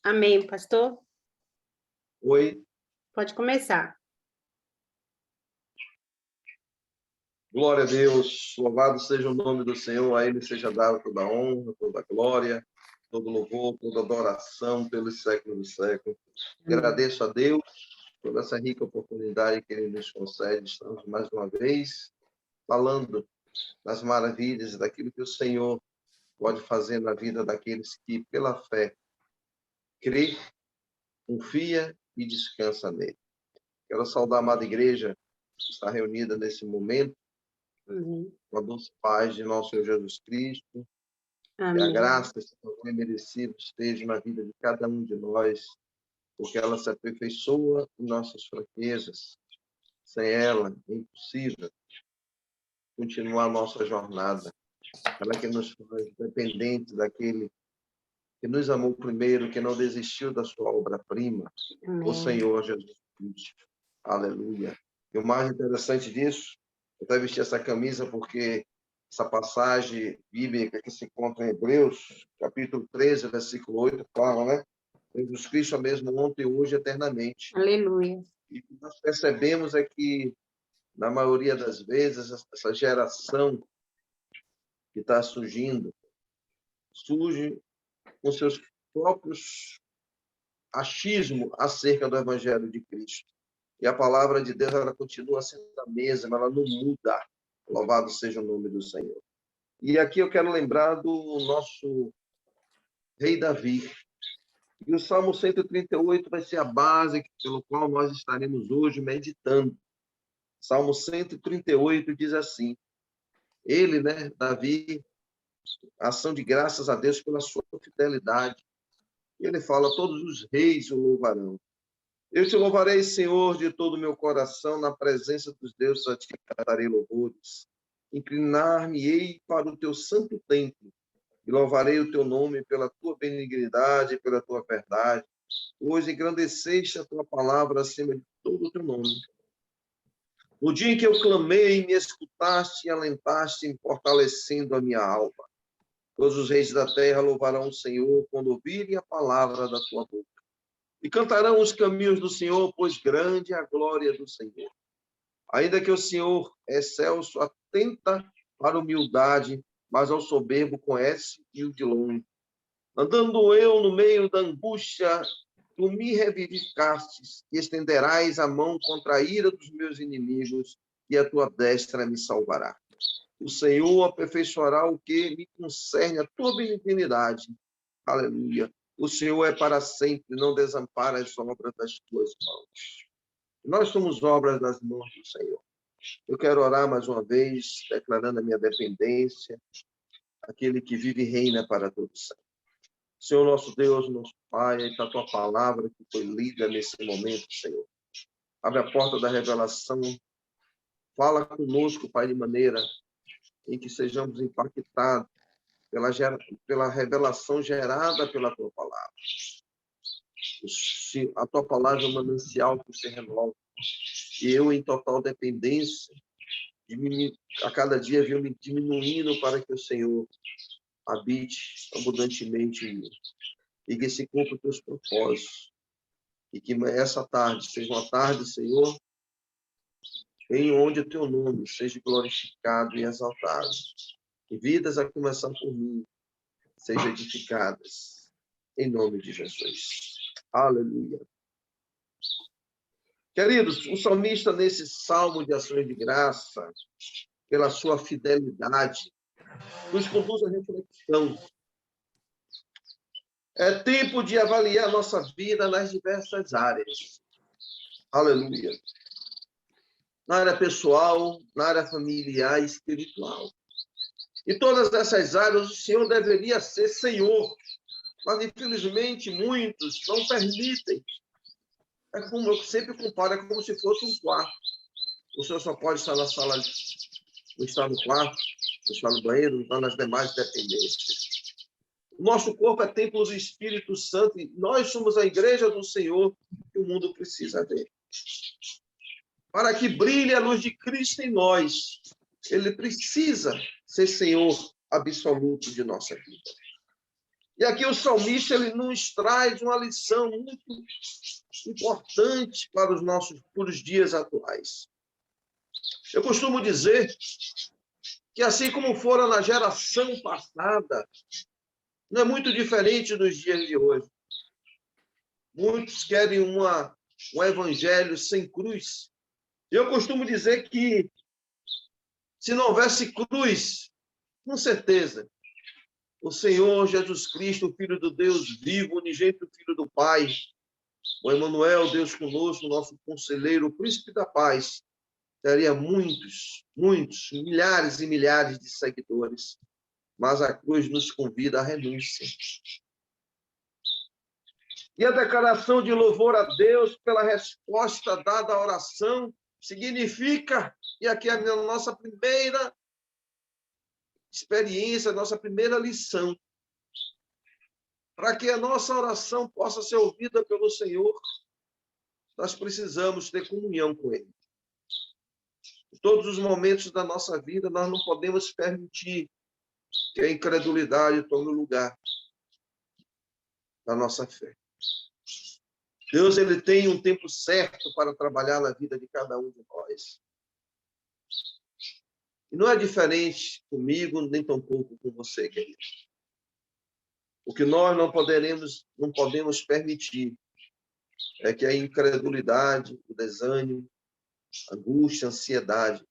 Amém, pastor. Oi, Pode começar. glória a Deus, louvado seja o nome do Senhor, a Ele seja dada toda a honra, toda a glória, todo louvor, toda adoração pelos séculos dos séculos. Agradeço a Deus por essa rica oportunidade que Ele nos concede. Estamos mais uma vez falando das maravilhas e daquilo que o Senhor pode fazer na vida daqueles que, pela fé, crê, confia e descansa nele. Quero saudar a amada igreja que está reunida nesse momento, com a doce paz de nosso Senhor Jesus Cristo, que a Amém. graça que é merecida esteja na vida de cada um de nós, porque ela se aperfeiçoa em nossas fraquezas. Sem ela, é impossível continuar a nossa jornada. Ela que nos faz dependentes daquele que nos amou primeiro, que não desistiu da sua obra-prima, o Senhor Jesus Cristo. Aleluia. E o mais interessante disso, eu até vesti essa camisa porque essa passagem bíblica que se encontra em Hebreus, capítulo 13, versículo 8, fala, né? Jesus Cristo é o mesmo ontem, hoje e eternamente. Aleluia. E o que nós percebemos é que, na maioria das vezes, essa geração que está surgindo, surge com seus próprios achismos acerca do Evangelho de Cristo. E a palavra de Deus, ela continua sendo a mesma, ela não muda. Louvado seja o nome do Senhor. E aqui eu quero lembrar do nosso rei Davi. E o Salmo 138 vai ser a base pelo qual nós estaremos hoje meditando. Salmo 138 diz assim: ele, né, Davi, ação de graças a Deus pela sua fidelidade. E ele fala: todos os reis o louvarão. Eu te louvarei, Senhor, de todo o meu coração, na presença dos deuses a ti cantarei louvores. Inclinar-me-ei para o teu santo templo e louvarei o teu nome pela tua benignidade e pela tua verdade. Hoje engrandeceste a tua palavra acima de todo o teu nome. No dia em que eu clamei, me escutaste e alentaste, me fortalecendo a minha alma. Todos os reis da terra louvarão o Senhor quando ouvirem a palavra da tua boca. E cantarão os caminhos do Senhor, pois grande é a glória do Senhor. Ainda que o Senhor excelso atenta para a humildade, mas ao soberbo conhece e o de longe. Andando eu no meio da angústia, tu me revivificastes e estenderás a mão contra a ira dos meus inimigos e a tua destra me salvará. O Senhor aperfeiçoará o que me concerne, a tua benignidade. Aleluia. O Senhor é para sempre, não desampara as obras das tuas mãos. Nós somos obras das mãos do Senhor. Eu quero orar mais uma vez, declarando a minha dependência, aquele que vive e reina para todos sempre. Senhor, nosso Deus, nosso Pai, está a tua palavra que foi lida nesse momento, Senhor. Abre a porta da revelação. Fala conosco, Pai, de maneira em que sejamos impactados pela revelação gerada pela tua palavra. A tua palavra é um manancial que se renova. E eu, em total dependência, a cada dia venho me diminuindo para que o Senhor habite abundantemente em mim. E que se cumpra os teus propósitos. E que essa tarde seja uma tarde, Senhor, em onde o teu nome seja glorificado e exaltado. E vidas, a começar por mim, sejam edificadas. Em nome de Jesus. Aleluia. Queridos, o salmista, nesse salmo de ações de graça, pela sua fidelidade, nos conduz à reflexão. É tempo de avaliar a nossa vida nas diversas áreas. Aleluia. Na área pessoal, na área familiar e espiritual. E todas essas áreas o Senhor deveria ser Senhor. Mas, infelizmente, muitos não permitem. É como eu sempre comparo, é como se fosse um quarto. O Senhor só pode estar na sala, não está no quarto, não está no banheiro, não está nas demais dependências. O nosso corpo é templo do Espírito Santo e nós somos a igreja do Senhor que o mundo precisa ver. Para que brilhe a luz de Cristo em nós, ele precisa ser Senhor absoluto de nossa vida. E aqui o salmista ele nos traz uma lição muito importante para os dias atuais. Eu costumo dizer que assim como fora na geração passada, não é muito diferente dos dias de hoje. Muitos querem um evangelho sem cruz. Eu costumo dizer que se não houvesse cruz, com certeza, o Senhor Jesus Cristo, o Filho do Deus vivo, unigênito Filho do Pai, o Emmanuel, Deus conosco, nosso conselheiro, o príncipe da paz, teria muitos, milhares e milhares de seguidores. Mas a cruz nos convida à renúncia. E a declaração de louvor a Deus pela resposta dada à oração significa, e aqui é a nossa primeira experiência, a nossa primeira lição, para que a nossa oração possa ser ouvida pelo Senhor, nós precisamos ter comunhão com Ele. Em todos os momentos da nossa vida, nós não podemos permitir que a incredulidade tome o lugar da nossa fé. Deus ele tem um tempo certo para trabalhar na vida de cada um de nós. E não é diferente comigo, nem tampouco com você, querido. O que nós não podemos permitir é que a incredulidade, o desânimo, a angústia, a ansiedade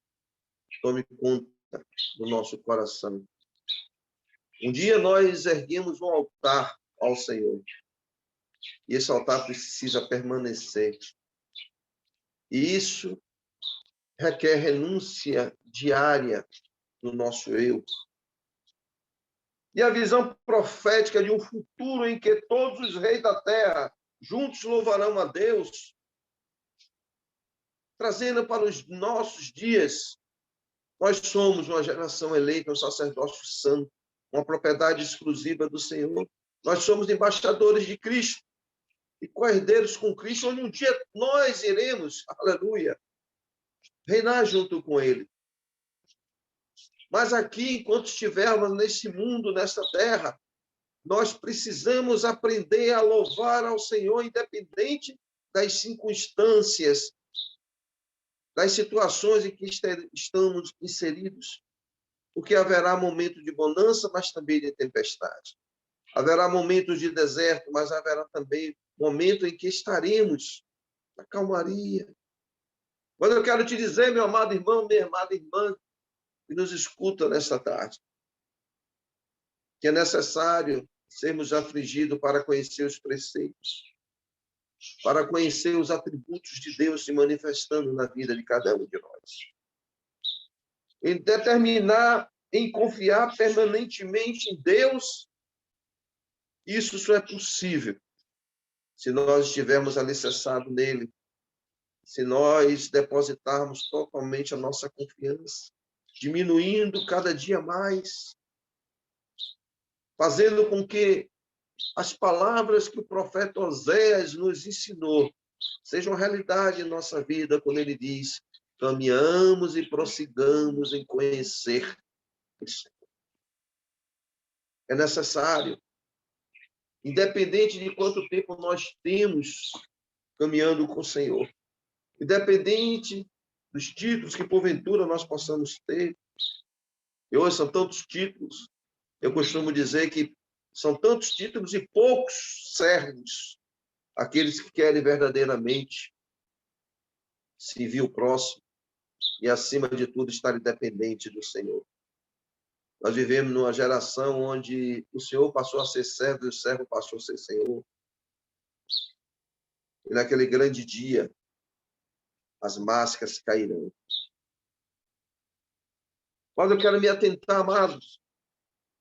tome conta do nosso coração. Um dia nós erguemos um altar ao Senhor. E esse altar precisa permanecer. E isso requer renúncia diária no nosso eu. E a visão profética de um futuro em que todos os reis da terra juntos louvarão a Deus, trazendo para os nossos dias, nós somos uma geração eleita, um sacerdócio santo, uma propriedade exclusiva do Senhor. Nós somos embaixadores de Cristo e co-herdeiros com Cristo, onde um dia nós iremos, aleluia, reinar junto com Ele. Mas aqui, enquanto estivermos nesse mundo, nesta terra, nós precisamos aprender a louvar ao Senhor, independente das circunstâncias, das situações em que estamos inseridos. Porque haverá momentos de bonança, mas também de tempestade. Haverá momentos de deserto, mas haverá também momento em que estaremos na calmaria. Mas eu quero te dizer, meu amado irmão, minha amada irmã, que nos escuta nesta tarde, que é necessário sermos afligidos para conhecer os preceitos, para conhecer os atributos de Deus se manifestando na vida de cada um de nós. Em determinar, em confiar permanentemente em Deus, isso só é possível se nós estivermos alicerçados nele, se nós depositarmos totalmente a nossa confiança, diminuindo cada dia mais, fazendo com que as palavras que o profeta Oséias nos ensinou sejam realidade em nossa vida, quando ele diz: caminhamos e prossigamos em conhecer o Senhor. É necessário, independente de quanto tempo nós temos caminhando com o Senhor, independente dos títulos que porventura nós possamos ter, e hoje são tantos títulos, eu costumo dizer que são tantos títulos e poucos servos, aqueles que querem verdadeiramente servir o próximo e, acima de tudo, estar independente do Senhor. Nós vivemos numa geração onde o Senhor passou a ser servo e o servo passou a ser Senhor. E naquele grande dia, as máscaras cairão. Mas eu quero me atentar, amados,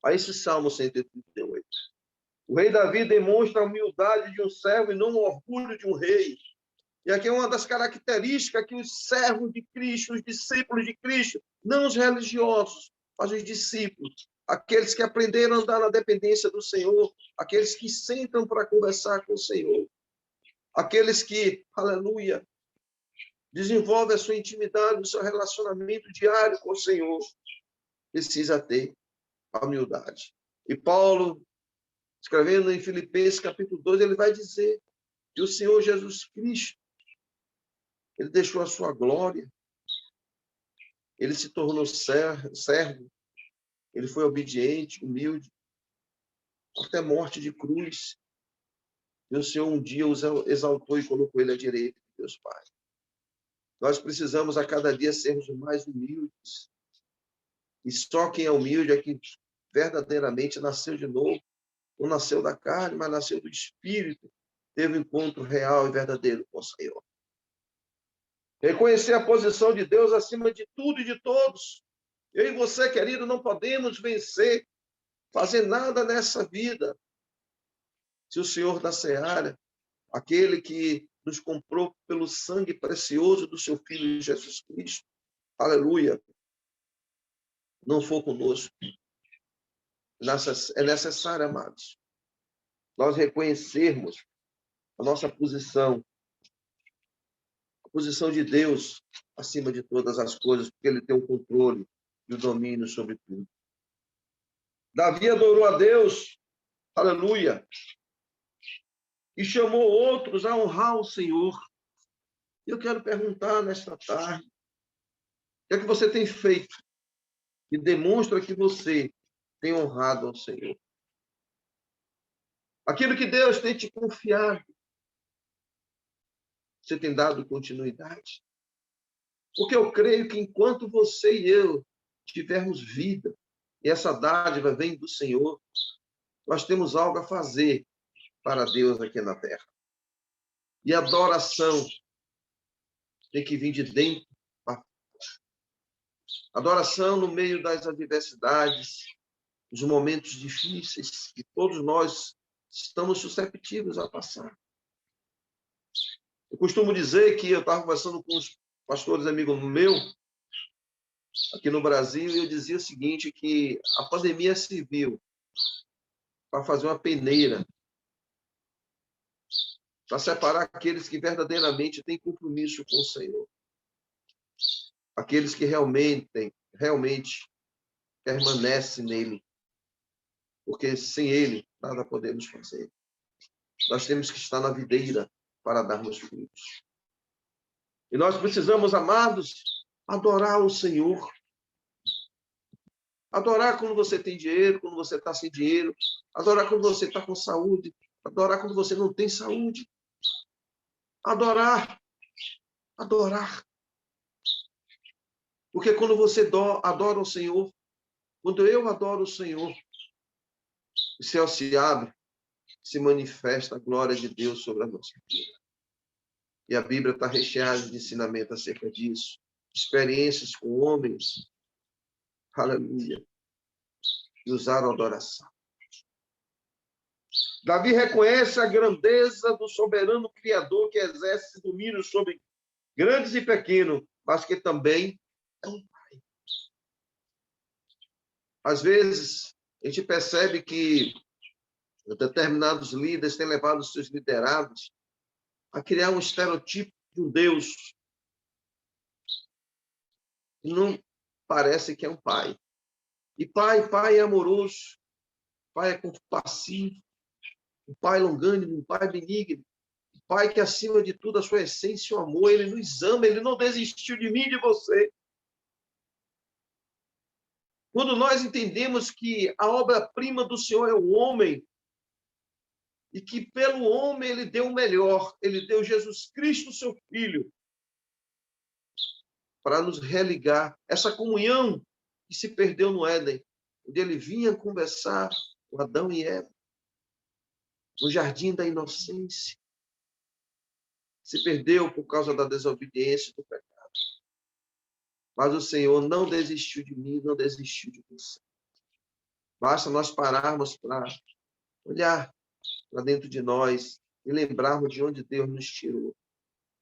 a esse Salmo 138. O rei Davi demonstra a humildade de um servo e não o orgulho de um rei. E aqui é uma das características que os servos de Cristo, os discípulos de Cristo, não os religiosos, mas os discípulos, aqueles que aprenderam a andar na dependência do Senhor, aqueles que sentam para conversar com o Senhor, aqueles que, aleluia, desenvolvem a sua intimidade, o seu relacionamento diário com o Senhor, precisa ter a humildade. E Paulo Escrevendo em Filipenses capítulo 2, ele vai dizer que o Senhor Jesus Cristo, ele deixou a sua glória, ele se tornou servo, ele foi obediente, humilde, até morte de cruz. E o Senhor um dia os exaltou e colocou ele à direita de Deus Pai. Nós precisamos a cada dia sermos mais humildes. E só quem é humilde é quem verdadeiramente nasceu de novo. Não nasceu da carne, mas nasceu do Espírito. Teve um encontro real e verdadeiro com o Senhor. Reconhecer a posição de Deus acima de tudo e de todos. Eu e você, querido, não podemos vencer, fazer nada nessa vida. Se o Senhor da Seara, aquele que nos comprou pelo sangue precioso do seu Filho Jesus Cristo, aleluia, não for conosco. É necessário, amados, nós reconhecermos a nossa posição, a posição de Deus acima de todas as coisas, porque Ele tem o controle e o domínio sobre tudo. Davi adorou a Deus, aleluia, e chamou outros a honrar o Senhor. Eu quero perguntar nesta tarde, o que é que você tem feito que demonstra que você tem honrado ao Senhor? Aquilo que Deus tem te confiado, você tem dado continuidade? Porque eu creio que enquanto você e eu tivermos vida, e essa dádiva vem do Senhor, nós temos algo a fazer para Deus aqui na terra. E a adoração tem que vir de dentro para fora. Adoração no meio das adversidades, dos momentos difíceis que todos nós estamos susceptíveis a passar. Eu costumo dizer que eu estava conversando com os pastores amigos meus aqui no Brasil e eu dizia o seguinte, que a pandemia serviu para fazer uma peneira, para separar aqueles que verdadeiramente têm compromisso com o Senhor. Aqueles que realmente permanecem nele. Porque sem ele, nada podemos fazer. Nós temos que estar na videira para darmos frutos. E nós precisamos, amados, adorar o Senhor. Adorar quando você tem dinheiro, quando você está sem dinheiro. Adorar quando você está com saúde. Adorar quando você não tem saúde. Adorar. Porque quando você adora o Senhor, quando eu adoro o Senhor, o céu se abre, se manifesta a glória de Deus sobre a nossa vida. E a Bíblia está recheada de ensinamento acerca disso. Experiências com homens, aleluia, que usaram a adoração. Davi reconhece a grandeza do soberano Criador que exerce domínio sobre grandes e pequenos, mas que também é um pai. Às vezes, a gente percebe que determinados líderes têm levado os seus liderados a criar um estereotipo de um Deus que não parece que é um pai. E pai é amoroso, pai é compassivo, um pai longânimo, um pai benigno, um pai que, acima de tudo, a sua essência, o amor, ele nos ama, ele não desistiu de mim e de você. Quando nós entendemos que a obra-prima do Senhor é o homem, e que pelo homem ele deu o melhor, ele deu Jesus Cristo, seu Filho, para nos religar essa comunhão que se perdeu no Éden, onde ele vinha conversar com Adão e Eva, no jardim da inocência. Se perdeu por causa da desobediência e do pecado. Mas o Senhor não desistiu de mim, não desistiu de você. Basta nós pararmos para olhar para dentro de nós e lembrarmos de onde Deus nos tirou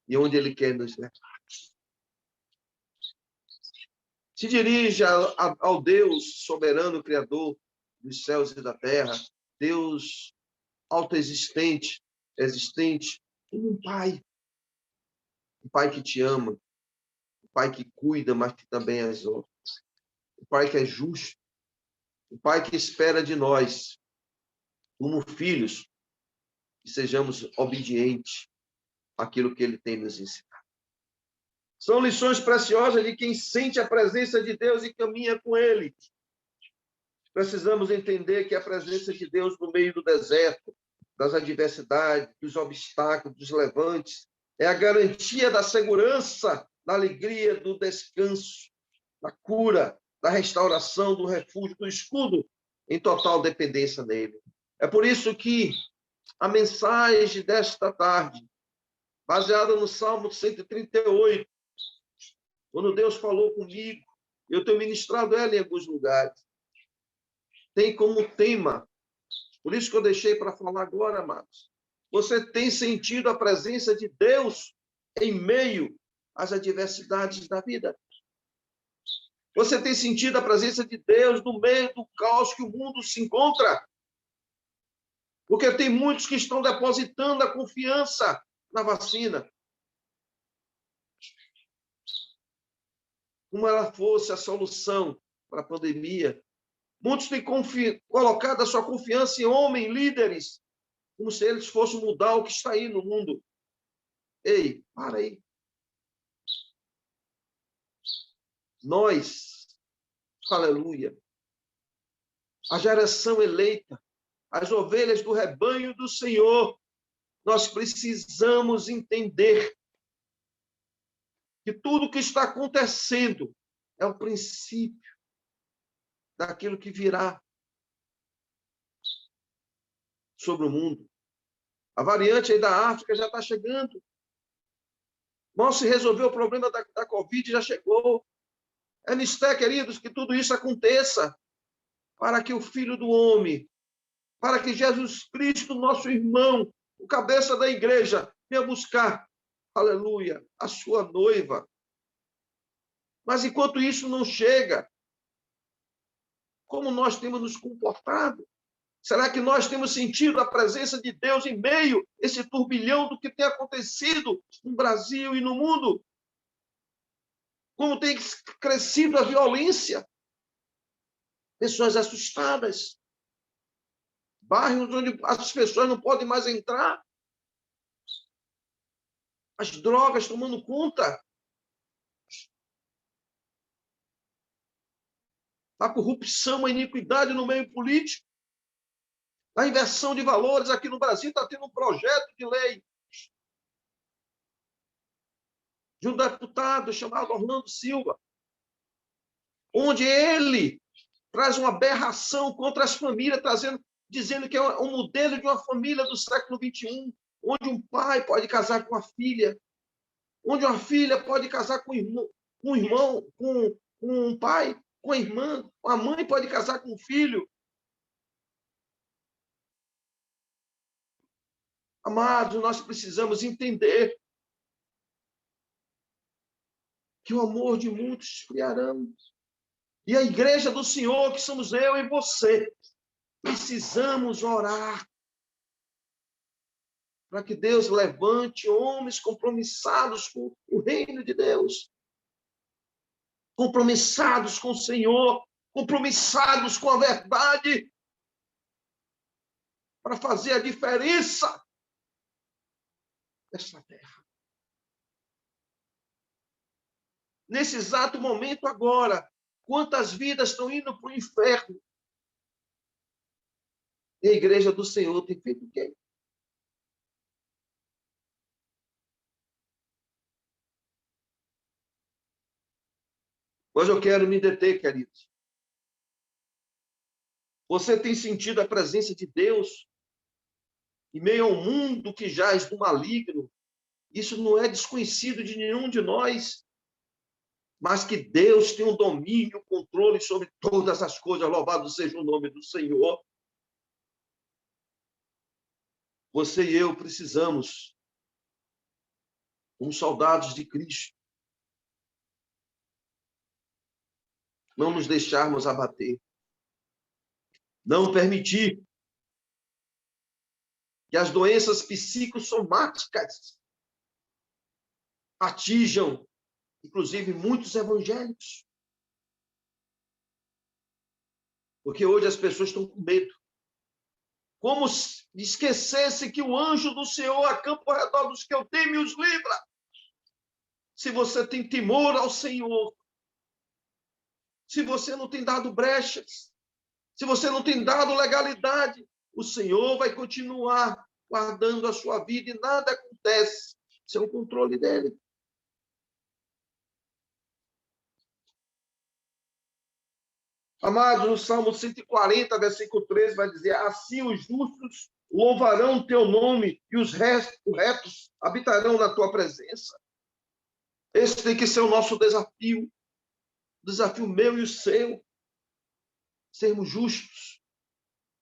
e onde Ele quer nos levar. Se dirige ao Deus soberano, Criador dos céus e da terra, Deus autoexistente, existente, como um pai que te ama, um pai que cuida, mas que também exorta, um pai que é justo, um pai que espera de nós como filhos, que sejamos obedientes àquilo que ele tem nos ensinado. São lições preciosas de quem sente a presença de Deus e caminha com ele. Precisamos entender que a presença de Deus no meio do deserto, das adversidades, dos obstáculos, dos levantes, é a garantia da segurança, da alegria, do descanso, da cura, da restauração, do refúgio, do escudo, em total dependência nele. É por isso que a mensagem desta tarde, baseada no Salmo 138, quando Deus falou comigo, eu tenho ministrado ela em alguns lugares, tem como tema, por isso que eu deixei para falar agora, amados. Você tem sentido a presença de Deus em meio às adversidades da vida? Você tem sentido a presença de Deus no meio do caos que o mundo se encontra? Porque tem muitos que estão depositando a confiança na vacina, como ela fosse a solução para a pandemia. Muitos têm colocado a sua confiança em homens, líderes, como se eles fossem mudar o que está aí no mundo. Ei, para aí. Nós, aleluia, a geração eleita, as ovelhas do rebanho do Senhor, nós precisamos entender que tudo o que está acontecendo é o princípio daquilo que virá sobre o mundo. A variante aí da África já está chegando. Mal se resolveu o problema da Covid, já chegou. É mistério, queridos, que tudo isso aconteça para que o Filho do Homem, para que Jesus Cristo, nosso irmão, o cabeça da igreja, venha buscar, aleluia, a sua noiva. Mas enquanto isso não chega, como nós temos nos comportado? Será que nós temos sentido a presença de Deus em meio a esse turbilhão do que tem acontecido no Brasil e no mundo? Como tem crescido a violência? Pessoas assustadas. Bairros onde as pessoas não podem mais entrar. As drogas tomando conta. A corrupção, a iniquidade no meio político. A inversão de valores aqui no Brasil está tendo um projeto de lei de um deputado chamado Orlando Silva, onde ele traz uma aberração contra as famílias, dizendo que é um modelo de uma família do século XXI, onde um pai pode casar com a filha, onde uma filha pode casar com um irmão, com um pai, com a irmã, a mãe pode casar com um filho. Amados, nós precisamos entender que o amor de muitos esfriarão. E a igreja do Senhor, que somos eu e você, precisamos orar para que Deus levante homens compromissados com o reino de Deus, compromissados com o Senhor, compromissados com a verdade, para fazer a diferença dessa terra. Nesse exato momento agora, quantas vidas estão indo para o inferno? E a igreja do Senhor tem feito o quê? Mas eu quero me deter, queridos. Você tem sentido a presença de Deus em meio ao mundo que jaz do maligno? Isso não é desconhecido de nenhum de nós, mas que Deus tem um domínio, controle sobre todas as coisas. Louvado seja o nome do Senhor. Você e eu precisamos, como soldados de Cristo, não nos deixarmos abater. Não permitir que as doenças psicossomáticas atinjam, inclusive, muitos evangélicos. Porque hoje as pessoas estão com medo. como se esquecesse que o anjo do Senhor acampa ao redor dos que eu temo e os livra. Se você tem temor ao Senhor, se você não tem dado brechas, se você não tem dado legalidade, o Senhor vai continuar guardando a sua vida e nada acontece. Isso é o controle dele. Amados, no Salmo 140, versículo 13, vai dizer: assim os justos louvarão teu nome e os retos habitarão na tua presença. Esse tem que ser o nosso desafio. O desafio meu e o seu. Sermos justos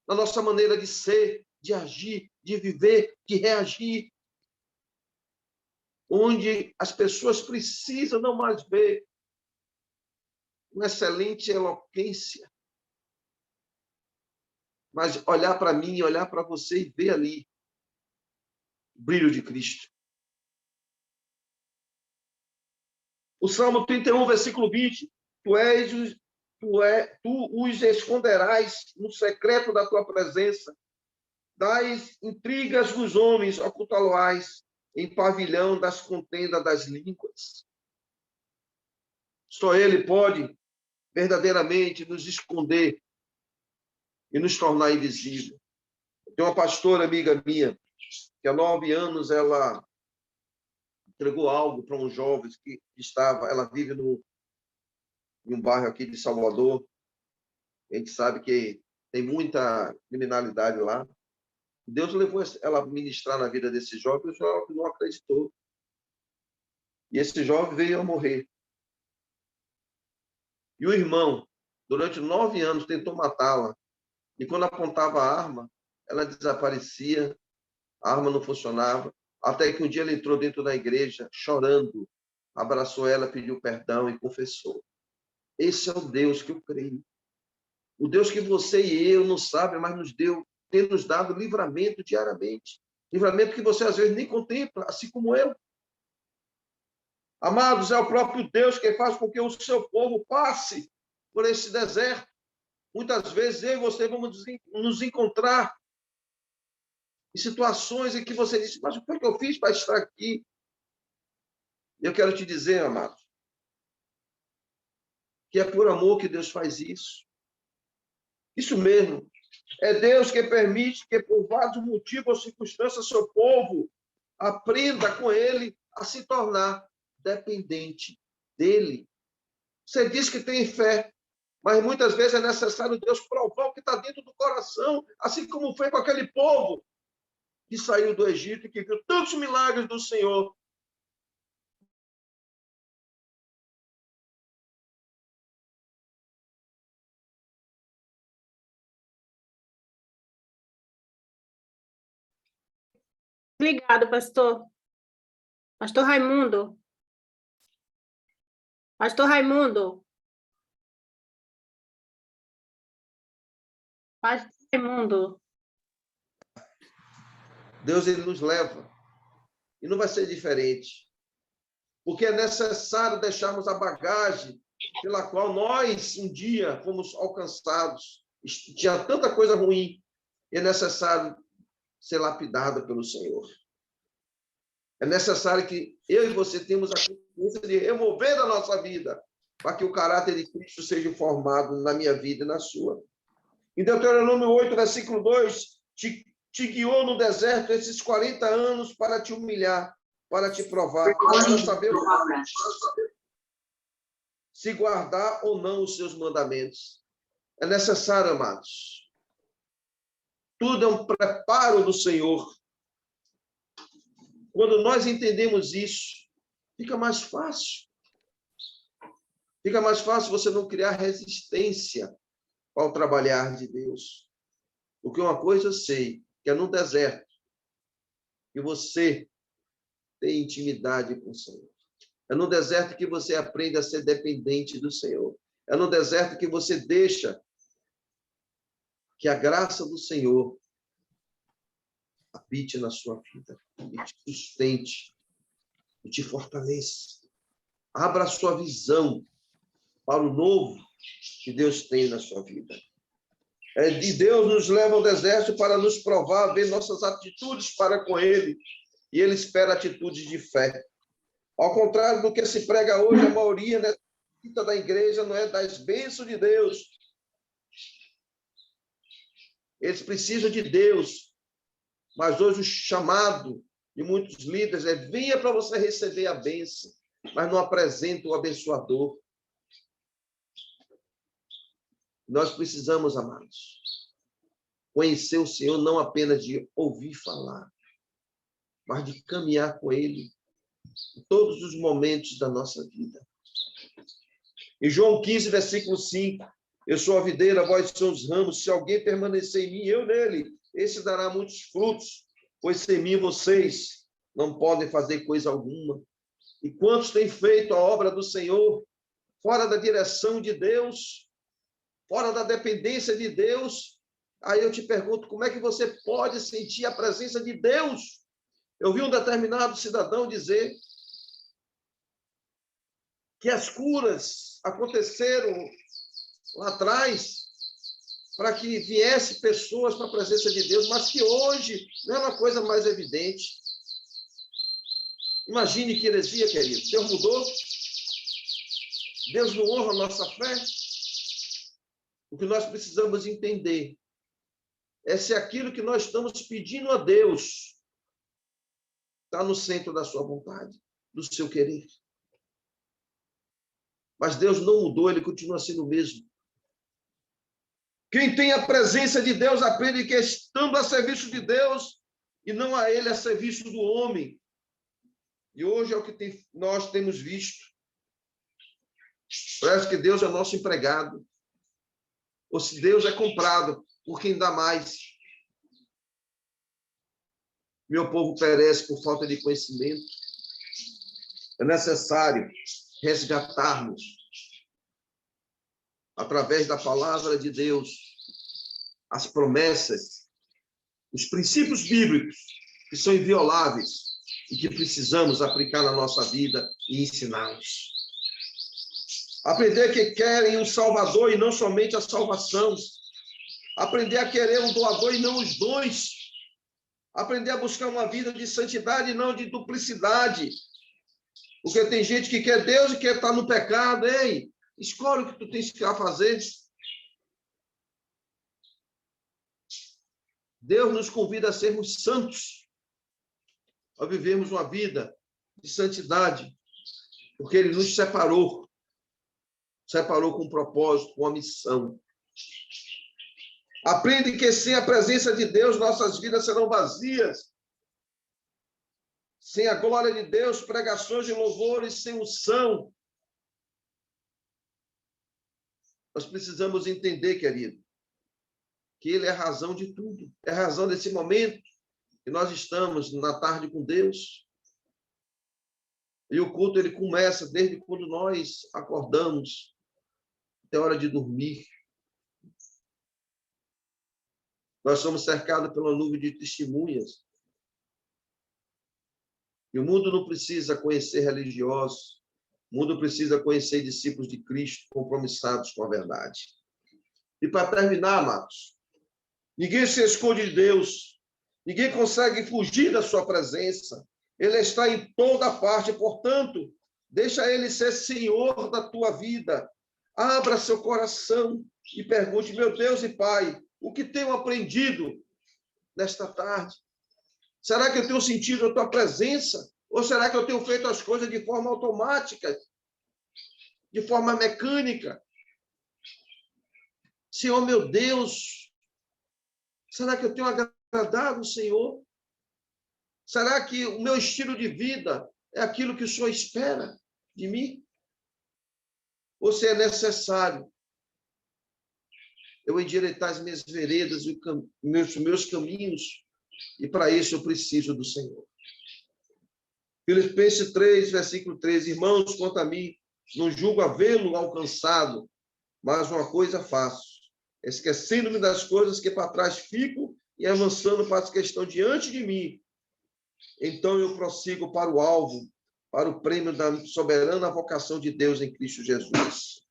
na nossa maneira de ser, de agir, de viver, de reagir. Onde as pessoas precisam não mais ver uma excelente eloquência, mas olhar para mim, olhar para você e ver ali o brilho de Cristo. O Salmo 31, versículo 20, tu os esconderás no secreto da tua presença, das intrigas dos homens ocultá-lo-ás em pavilhão das contendas das línguas. Só ele pode verdadeiramente nos esconder e nos tornar invisível. Tem uma pastora amiga minha, que há 9 anos ela entregou algo para uns jovens que ela vive em um bairro aqui de Salvador. A gente sabe que tem muita criminalidade lá. Deus levou ela a ministrar na vida desse jovem, e o jovem não acreditou. E esse jovem veio a morrer. E o irmão, durante 9 anos, tentou matá-la. E quando apontava a arma, ela desaparecia, a arma não funcionava. Até que um dia ele entrou dentro da igreja, chorando, abraçou ela, pediu perdão e confessou. Esse é o Deus que eu creio. O Deus que você e eu não sabem, mas tem nos dado livramento diariamente. Livramento que você às vezes nem contempla, assim como eu. Amados, é o próprio Deus que faz com que o seu povo passe por esse deserto. Muitas vezes eu e você vamos nos encontrar em situações em que você diz: mas o que eu fiz para estar aqui? Eu quero te dizer, amados, que é por amor que Deus faz isso. Isso mesmo. É Deus que permite que, por vários motivos ou circunstâncias, seu povo aprenda com ele a se tornar dependente dele. Você diz que tem fé, mas muitas vezes é necessário Deus provar o que está dentro do coração, assim como foi com aquele povo que saiu do Egito e que viu tantos milagres do Senhor. Obrigado, pastor. Pastor Raimundo. Pastor Raimundo. Pastor Raimundo. Deus, ele nos leva. E não vai ser diferente. Porque é necessário deixarmos a bagagem pela qual nós, um dia, fomos alcançados. Tinha tanta coisa ruim. E é necessário ser lapidada pelo Senhor. É necessário que eu e você tenhamos a consciência de remover da nossa vida para que o caráter de Cristo seja formado na minha vida e na sua. Em Deuteronômio 8, versículo 2, te guiou no deserto esses 40 anos para te humilhar, para te provar, para saber se guardar ou não os seus mandamentos. É necessário, amados. Tudo é um preparo do Senhor. Quando nós entendemos isso, fica mais fácil. Fica mais fácil você não criar resistência ao trabalhar de Deus. Porque uma coisa eu sei, que é no deserto que você tem intimidade com o Senhor. É no deserto que você aprende a ser dependente do Senhor. É no deserto que você deixa que a graça do Senhor habite na sua vida e te sustente e te fortaleça. Abra a sua visão para o novo que Deus tem na sua vida. de Deus nos leva ao deserto para nos provar, ver nossas atitudes para com Ele. E Ele espera atitudes de fé. Ao contrário do que se prega hoje, a maioria da igreja não é das bênçãos de Deus. Eles precisam de Deus. Mas hoje o chamado de muitos líderes é: venha para você receber a bênção, mas não apresenta o abençoador. Nós precisamos, amados, conhecer o Senhor não apenas de ouvir falar, mas de caminhar com Ele em todos os momentos da nossa vida. Em João 15, versículo 5, eu sou a videira, vós sois os ramos, se alguém permanecer em mim, eu nele, esse dará muitos frutos, pois sem mim vocês não podem fazer coisa alguma. E quantos têm feito a obra do Senhor fora da direção de Deus, fora da dependência de Deus? Aí eu te pergunto, como é que você pode sentir a presença de Deus? Eu vi um determinado cidadão dizer que as curas aconteceram lá atrás para que viesse pessoas para a presença de Deus, mas que hoje não é uma coisa mais evidente. Imagine que heresia, querido. Deus mudou? Deus não honra a nossa fé? O que nós precisamos entender é se aquilo que nós estamos pedindo a Deus está no centro da sua vontade, do seu querer. Mas Deus não mudou, Ele continua sendo o mesmo. Quem tem a presença de Deus aprende que estando a serviço de Deus e não a Ele a serviço do homem. E hoje é o que nós temos visto. Parece que Deus é nosso empregado. Ou se Deus é comprado por quem dá mais. Meu povo perece por falta de conhecimento. É necessário resgatarmos, através da palavra de Deus, as promessas, os princípios bíblicos que são invioláveis e que precisamos aplicar na nossa vida e ensiná-los. Aprender que querem um Salvador e não somente a salvação. Aprender a querer um doador e não os dons. Aprender a buscar uma vida de santidade e não de duplicidade. Porque tem gente que quer Deus e quer estar no pecado. Ei, escolhe o que tu tens que fazer. Deus nos convida a sermos santos, a vivermos uma vida de santidade, porque Ele nos separou com um propósito, com uma missão. Aprende que sem a presença de Deus, nossas vidas serão vazias. Sem a glória de Deus, pregações de louvores sem unção. Nós precisamos entender, querido, que Ele é a razão de tudo. É a razão desse momento que nós estamos na tarde com Deus. E o culto, ele começa desde quando nós acordamos até a hora de dormir. Nós somos cercados pela nuvem de testemunhas. E o mundo não precisa conhecer religiosos. O mundo precisa conhecer discípulos de Cristo compromissados com a verdade. E para terminar, amados, ninguém se esconde de Deus. Ninguém consegue fugir da sua presença. Ele está em toda parte, portanto, deixa Ele ser Senhor da tua vida. Abra seu coração e pergunte: meu Deus e Pai, o que tenho aprendido nesta tarde? Será que eu tenho sentido a tua presença? Ou será que eu tenho feito as coisas de forma automática? De forma mecânica? Senhor, meu Deus, será que eu tenho agradado o Senhor? Será que o meu estilo de vida é aquilo que o Senhor espera de mim? Ou se é necessário eu endireitar as minhas veredas e meus caminhos, e para isso eu preciso do Senhor. Filipenses 3, versículo 13. Irmãos, quanto a mim, não julgo havê-lo alcançado, mas uma coisa faço, esquecendo-me das coisas que para trás fico e avançando para as que estão diante de mim. Então eu prossigo para o alvo, para o prêmio da soberana vocação de Deus em Cristo Jesus.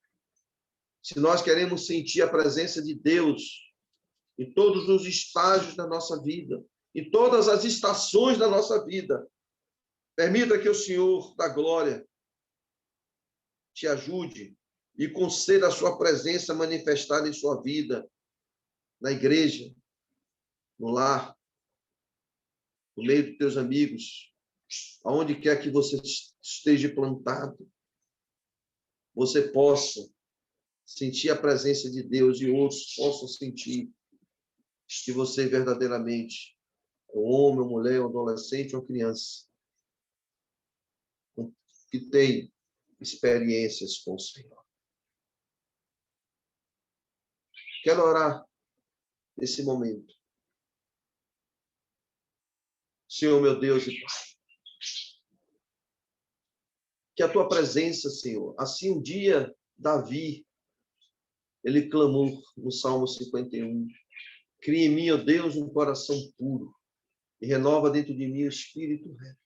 Se nós queremos sentir a presença de Deus, em todos os estágios da nossa vida, em todas as estações da nossa vida. Permita que o Senhor da glória te ajude e conceda a sua presença manifestada em sua vida, na igreja, no lar, no meio dos teus amigos, aonde quer que você esteja plantado, você possa sentir a presença de Deus e outros possam sentir que você verdadeiramente é um homem, uma mulher, um adolescente, uma criança que tem experiências com o Senhor. Quero orar nesse momento. Senhor, meu Deus e Pai, que a tua presença, Senhor, assim um dia Davi, ele clamou no Salmo 51, cria em mim, ó Deus, um coração puro e renova dentro de mim o espírito reto.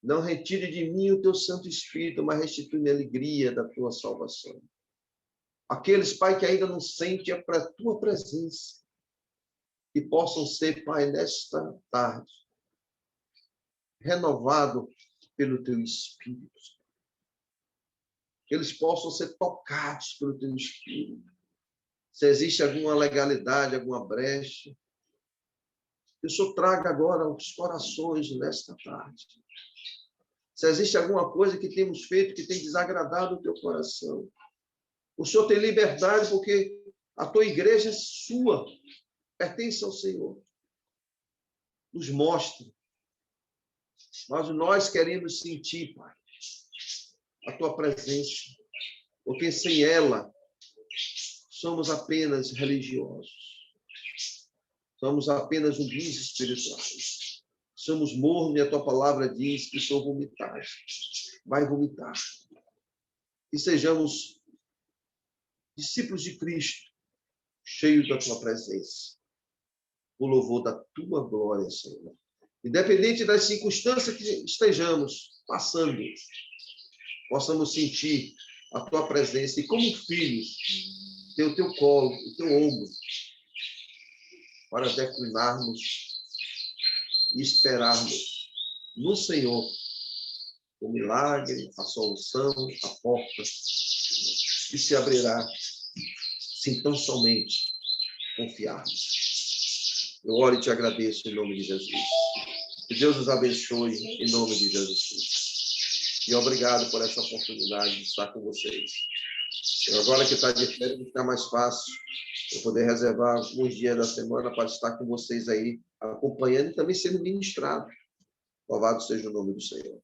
Não retire de mim o teu Santo Espírito, mas restitui-me a alegria da tua salvação. Aqueles, Pai, que ainda não sentem a tua presença, que possam ser, Pai, nesta tarde, renovado pelo teu Espírito. Que eles possam ser tocados pelo teu Espírito. Se existe alguma legalidade, alguma brecha, que o Senhor traga agora aos corações nesta tarde. Se existe alguma coisa que temos feito que tem desagradado o teu coração, o Senhor tem liberdade porque a tua igreja é sua, pertence ao Senhor. Nos mostre. Mas nós queremos sentir, Pai, a tua presença, porque sem ela somos apenas religiosos. Somos apenas zumbis espirituais. Somos mornos e a tua palavra diz que sou vomitar. Vai vomitar. E sejamos discípulos de Cristo, cheios da tua presença. O louvor da tua glória, Senhor. Independente das circunstâncias que estejamos passando, possamos sentir a tua presença e, como filhos, ter o teu colo, o teu ombro, para declinarmos e esperarmos no Senhor o milagre, a solução, a porta que se abrirá se tão somente confiarmos. Eu oro e te agradeço em nome de Jesus. Que Deus os abençoe em nome de Jesus. E obrigado por essa oportunidade de estar com vocês. Agora que está de férias, fica mais fácil eu poder reservar alguns dias da semana para estar com vocês aí, acompanhando e também sendo ministrado. Louvado seja o nome do Senhor.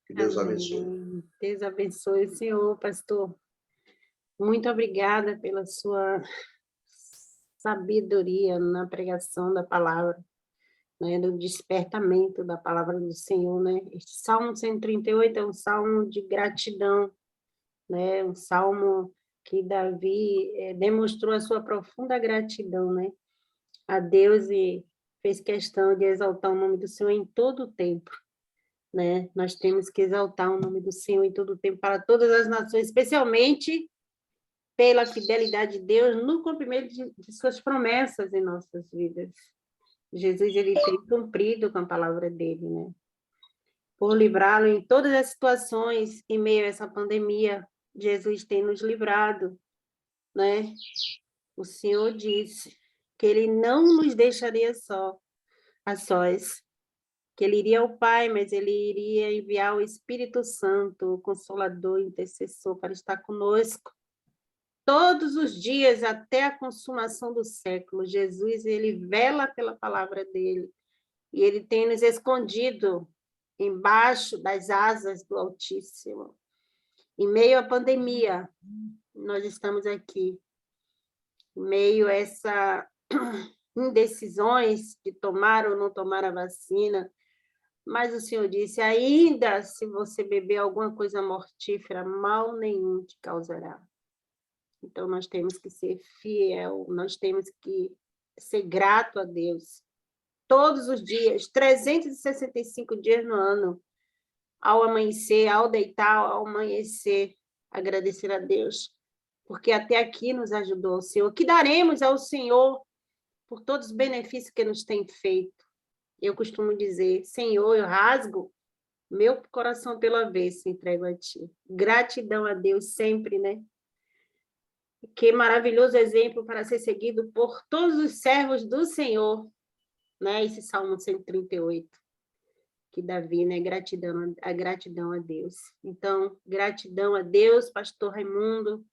Que Deus abençoe. Deus abençoe o Senhor, pastor. Muito obrigada pela sua sabedoria na pregação da palavra, né, do despertamento da palavra do Senhor, né? Este Salmo 138 é um salmo de gratidão, né? Um salmo que Davi demonstrou a sua profunda gratidão, né, a Deus e fez questão de exaltar o nome do Senhor em todo o tempo, né? Nós temos que exaltar o nome do Senhor em todo o tempo para todas as nações, especialmente pela fidelidade de Deus no cumprimento de suas promessas em nossas vidas. Jesus, ele tem cumprido com a palavra dele, né? Por livrá-lo em todas as situações, em meio a essa pandemia, Jesus tem nos livrado, né? O Senhor disse que ele não nos deixaria a sós, que ele iria ao Pai, mas ele iria enviar o Espírito Santo, o Consolador, o Intercessor, para estar conosco todos os dias até a consumação do século. Jesus, ele vela pela palavra dele, e ele tem nos escondido embaixo das asas do Altíssimo. Em meio à pandemia, nós estamos aqui, em meio a essa indecisões de tomar ou não tomar a vacina, mas o Senhor disse, ainda se você beber alguma coisa mortífera, mal nenhum te causará. Então, nós temos que ser fiel, nós temos que ser grato a Deus. Todos os dias, 365 dias no ano, ao amanhecer, ao deitar, ao amanhecer, agradecer a Deus porque até aqui nos ajudou o Senhor. Que daremos ao Senhor por todos os benefícios que nos tem feito. Eu costumo dizer, Senhor, eu rasgo meu coração pelo avesso, entrego a Ti. Gratidão a Deus sempre, né? Que maravilhoso exemplo para ser seguido por todos os servos do Senhor, né? Esse Salmo 138, que Davi, né? Gratidão a Deus. Então, gratidão a Deus, pastor Raimundo,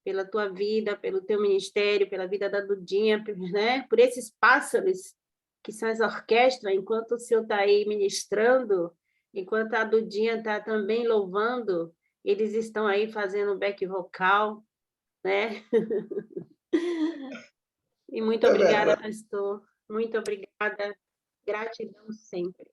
pela tua vida, pelo teu ministério, pela vida da Dudinha, né? Por esses pássaros que são as orquestras, enquanto o senhor está aí ministrando, enquanto a Dudinha está também louvando, eles estão aí fazendo back vocal, né? E muito É obrigada, verdade. pastor. Muito obrigada. Gratidão sempre.